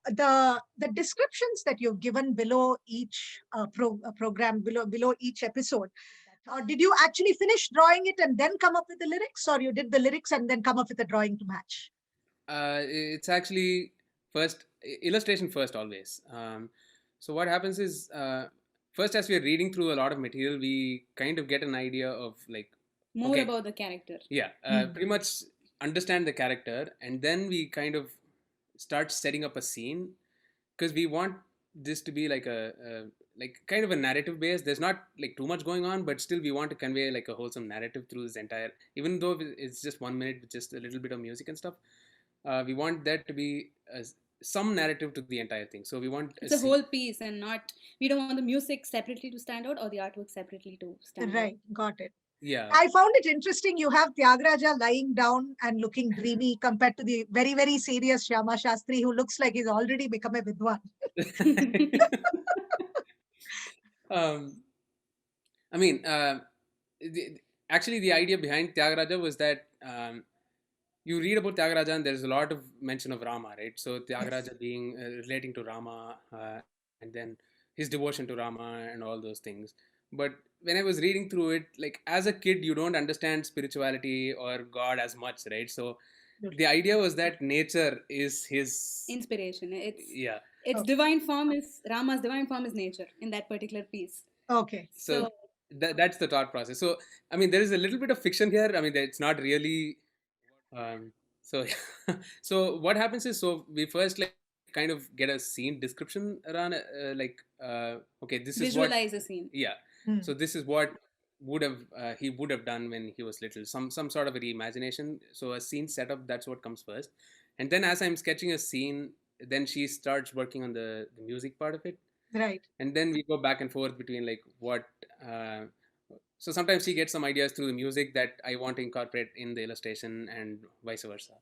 the descriptions that you've given below each program, below each episode, did you actually finish drawing it and then come up with the lyrics, or you did the lyrics and then come up with a drawing to match? It's actually illustration first always. So what happens is, first, as we are reading through a lot of material, we kind of get an idea of like more about the character. Yeah, pretty much understand the character, and then we kind of start setting up a scene, because we want this to be like a like kind of a narrative base. There's not like too much going on, but still we want to convey like a wholesome narrative through this entire, even though it's just 1 minute with just a little bit of music and stuff. We want that to be some narrative to the entire thing. So we want it's a whole piece, and we don't want the music separately to stand out or the artwork separately to stand out. Right, got it. Yeah, I found it interesting. You have Tyagaraja lying down and looking dreamy compared to the very, very serious Shyama Shastri, who looks like he's already become a Vidwan. I mean, actually, the idea behind Tyagaraja was that you read about Tyagaraja and there's a lot of mention of Rama, right? So Tyagaraja being relating to Rama, and then his devotion to Rama and all those things. But when I was reading through it, like as a kid, you don't understand spirituality or God as much, right? So the idea was that nature is his inspiration. Its divine form is Rama's divine form is nature in that particular piece. Okay. So that's the thought process. So I mean, there is a little bit of fiction here. I mean, it's not really. So what happens is, so we first like kind of get a scene description around okay, this is what visualize a scene. Yeah. So this is what he would have done when he was little, some sort of a reimagination. So a scene setup, that's what comes first, and then as I'm sketching a scene, then she starts working on the music part of it, right? And then we go back and forth between like what so sometimes she gets some ideas through the music that I want to incorporate in the illustration, and vice versa.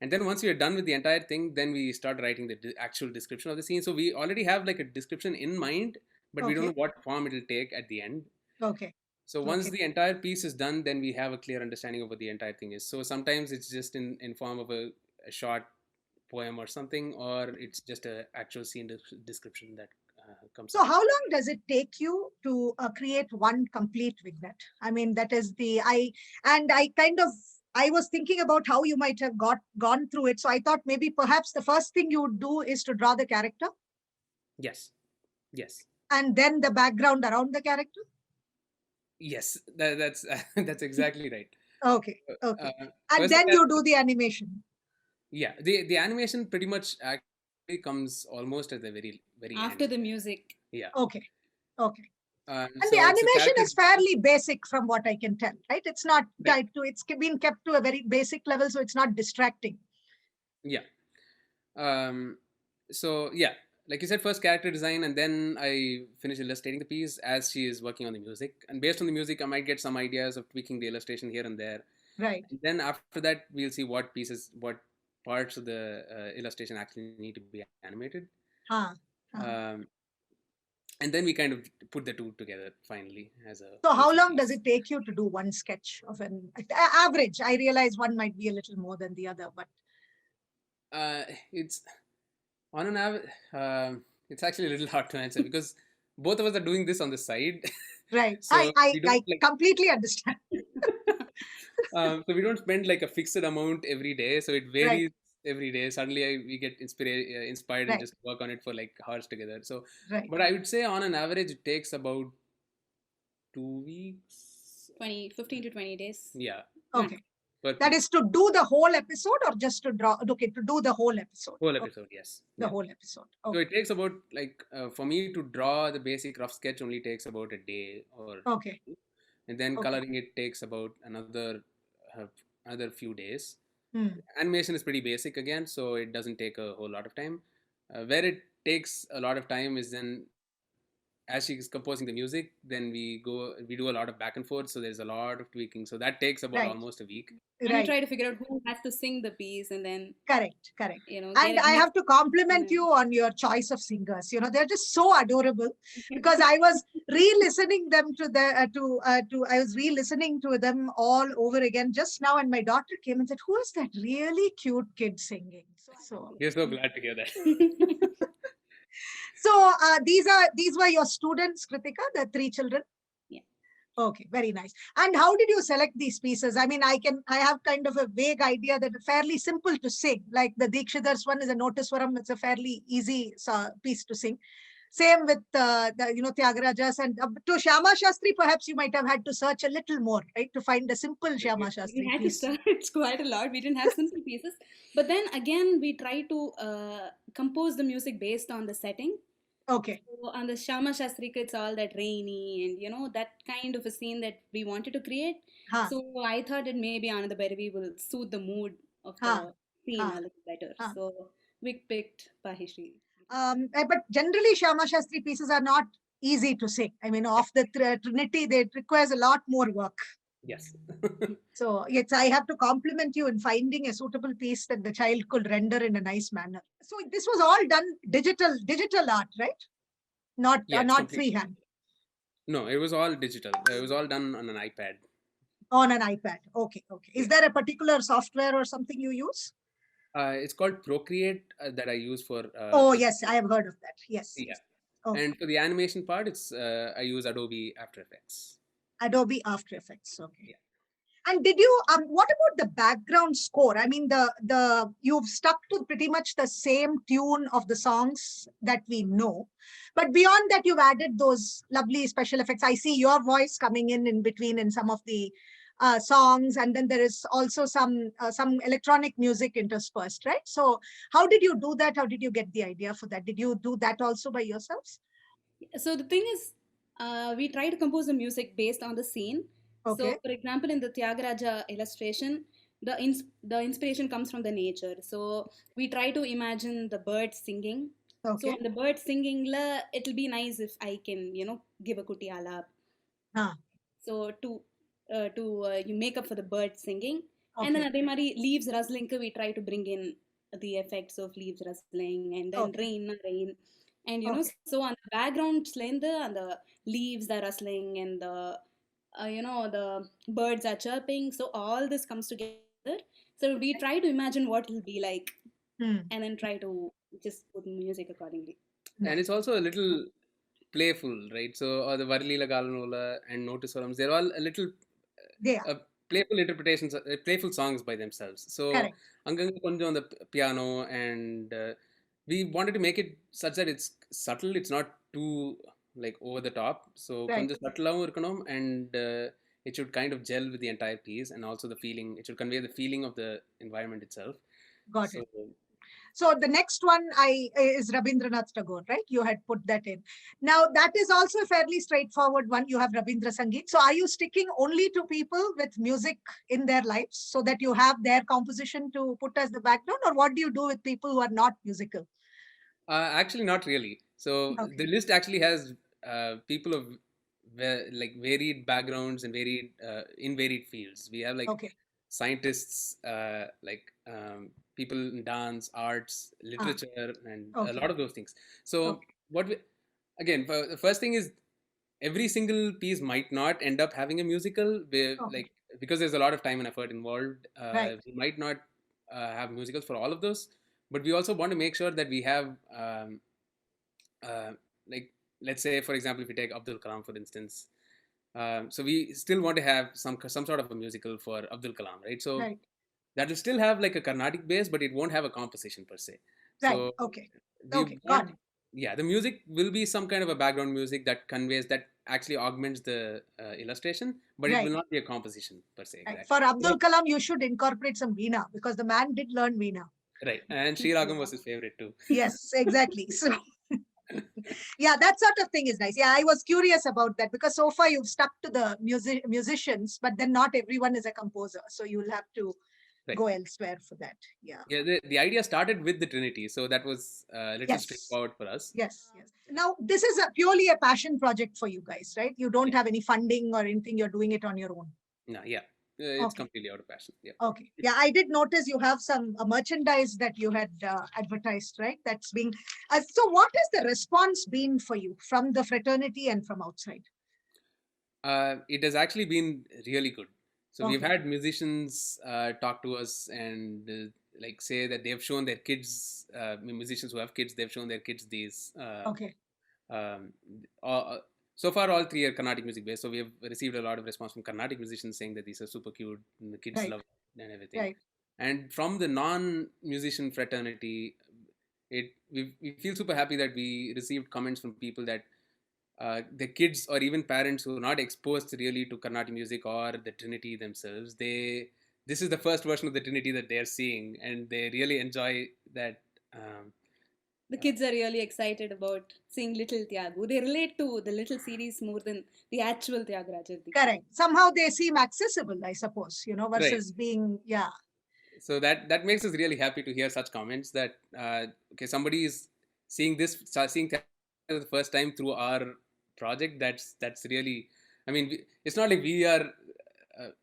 And then once we are done with the entire thing, then we start writing the actual description of the scene. So we already have like a description in mind, but we don't know what form it will take at the end. Okay. So once the entire piece is done, then we have a clear understanding of what the entire thing is. So sometimes it's just in form of a short poem or something, or it's just an actual scene description that comes. So how long does it take you to create one complete vignette? I mean, that is I was thinking about how you might have gone through it. So I thought maybe perhaps the first thing you would do is to draw the character. Yes. And then the background around the character. Yes, that's exactly right. Okay. And then you do the animation. Yeah, the animation pretty much actually comes almost at the very after end. The music. Yeah. Okay. And so the animation is fairly basic from what I can tell, right? It's not tied to, it's been kept to a very basic level, so it's not distracting. Yeah. So yeah, like you said, first character design, and then I finish illustrating the piece as she is working on the music. And based on the music, I might get some ideas of tweaking the illustration here and there. Right. And then after that, we'll see what parts of the illustration actually need to be animated. And then we kind of put the two together finally as a. So how long does it take you to do one sketch of an average? I realize one might be a little more than the other, but it's on an average. It's actually a little hard to answer because both of us are doing this on the side. Right. So I completely understand. So we don't spend like a fixed amount every day. So it varies. Right. Every day suddenly we get inspired and just work on it for like hours together. So but I would say on an average it takes about 2 weeks, 15 to 20 days. Yeah. Okay. That is to do the whole episode or just to draw? Okay, to do the whole episode. Yes. The whole episode. Okay. So it takes about like for me to draw the basic rough sketch only takes about a day or two. And then coloring it takes about another few days. Animation is pretty basic again, so it doesn't take a whole lot of time. Where it takes a lot of time is then as she's composing the music, then we do a lot of back and forth, so there's a lot of tweaking, so that takes about almost a week. And you try to figure out who has to sing the piece, and then correct. And I have to compliment you on your choice of singers. They're just so adorable because I was re-listening them I was re-listening to them all over again just now, and my daughter came and said, "Who is that really cute kid singing?" So So we're so glad to hear that. So these were your students, Krithika, the 3 children? Yeah. Okay, very nice. And how did you select these pieces? I mean, I have kind of a vague idea that they're fairly simple to sing. Like the Dikshithar's one is a Notaswaram. It's a fairly easy piece to sing. Same with the Tyagarajas, and to Shyama Shastri, perhaps you might have had to search a little more, right, to find a simple Shyama Shastri We had piece. to search quite a lot. We didn't have simple pieces, but then again, we try to compose the music based on the setting. Okay. So on the Shama Shastrika, it's all that rainy and that kind of a scene that we wanted to create. So I thought that maybe Ananda Bhairavi will suit the mood of the scene a little better. So we picked Pahishri. But generally, Shyama Shastri pieces are not easy to sing. I mean, of the Trinity, it requires a lot more work. Yes. So yes, I have to compliment you in finding a suitable piece that the child could render in a nice manner. So this was all done digital art, right? Not freehand. No, it was all digital. It was all done on an iPad. On an iPad. Okay. Is there a particular software or something you use? It's called Procreate that I use for. Oh yes, I have heard of that. Yes. Yeah. Okay. And for the animation part, it's I use Adobe After Effects. Adobe After Effects. Okay. Yeah. And did you what about the background score? I mean, you've stuck to pretty much the same tune of the songs that we know, but beyond that, you've added those lovely special effects. I see your voice coming in between in some of the songs, and then there is also some electronic music interspersed, right? So how did you do that? How did you get the idea for that? Did you do that also by yourselves? So the thing is, we try to compose the music based on the scene. Okay. So, for example, in the Tyagaraja illustration, the inspiration comes from the nature. So we try to imagine the birds singing. Okay. So in the birds singing, it'll be nice if I can, give a kuti alap. So to you make up for the birds singing, and then adhe mari leaves rustling, we try to bring in the effects of leaves rustling, and then rain. And so on the background and the leaves are rustling, and the birds are chirping, so all this comes together. So we try to imagine what it'll be like, and then try to just put music accordingly. And it's also a little playful, right? So the Varlila Galanola and Notiswarams, they're all a little playful interpretations, playful songs by themselves. So Anganga Konjo on the piano, and we wanted to make it such that it's subtle, it's not too like over the top. So konja subtle irkanum, and it should kind of gel with the entire piece, and also the feeling, it should convey the feeling of the environment itself. Got it. So the next one is Rabindranath Tagore, right? You had put that in. Now that is also a fairly straightforward one. You have Rabindra Sangeet. So are you sticking only to people with music in their lives so that you have their composition to put as the background, or what do you do with people who are not musical? Actually, not really. So the list actually has people of varied backgrounds and in varied fields. We have scientists, people in dance, arts, literature, and a lot of those things. So the first thing is, every single piece might not end up having a musical, because there's a lot of time and effort involved. We might not have musicals for all of those, but we also want to make sure that we have let's say, for example, if we take Abdul Kalam, for instance, so we still want to have some sort of a musical for Abdul Kalam, right? So that will still have like a Carnatic base, but it won't have a composition per se. So the music will be some kind of a background music that conveys, that actually augments the illustration, but it will not be a composition per se. Exactly. For Abdul Kalam, you should incorporate some veena, because the man did learn veena. Right, and Sri Ragam was his favorite too. Yes, exactly. So yeah, that sort of thing is nice. Yeah, I was curious about that, because so far you've stuck to the musicians, but then not everyone is a composer, so you'll have to go elsewhere for that. Yeah. The idea started with the Trinity, so that was a little straightforward for us. Yes. Now this is purely a passion project for you guys, right? You don't have any funding or anything. You're doing it on your own. No, it's completely out of passion. Yeah. Okay. Yeah, I did notice you have some merchandise that you had advertised, right? That's being. So, what has the response been for you from the fraternity and from outside? It has actually been really good. So we've had musicians talk to us, and like say that they've shown their kids, musicians who have kids, they've shown their kids these. Okay. Um, so far, all three are Carnatic music based. So we have received a lot of response from Carnatic musicians saying that these are super cute and the kids Right. love it and everything. Right. And from the non-musician fraternity, we feel super happy that we received comments from people that the kids or even parents who are not exposed really to Carnatic music or the Trinity themselves, this is the first version of the Trinity that they are seeing, and they really enjoy that. The kids are really excited about seeing Little Tyagu. They relate to the Little series more than the actual Tyagaraja. Correct. Somehow they seem accessible, I suppose, versus Right. being, yeah. So that makes us really happy to hear such comments that, okay, somebody is seeing seeing the first time through our project. That's really, I mean, it's not like we are,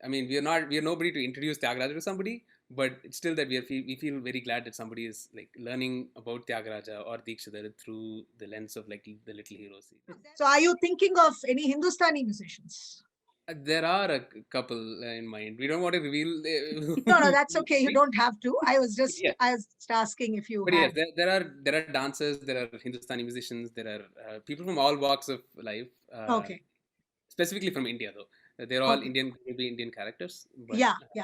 I mean, we are nobody to introduce Tyagaraja to somebody, but it's still that we feel very glad that somebody is like learning about Tyagaraja or Dikshidhar through the lens of like the Little Heroes. So are you thinking of any Hindustani musicians? There are a couple in mind. We don't want to reveal. No, that's okay. You don't have to. I was just asking if you. But yes, there are dancers, there are Hindustani musicians, there are people from all walks of life. Okay. Specifically from India, though. They're all Indian, maybe Indian characters. But, yeah, yeah.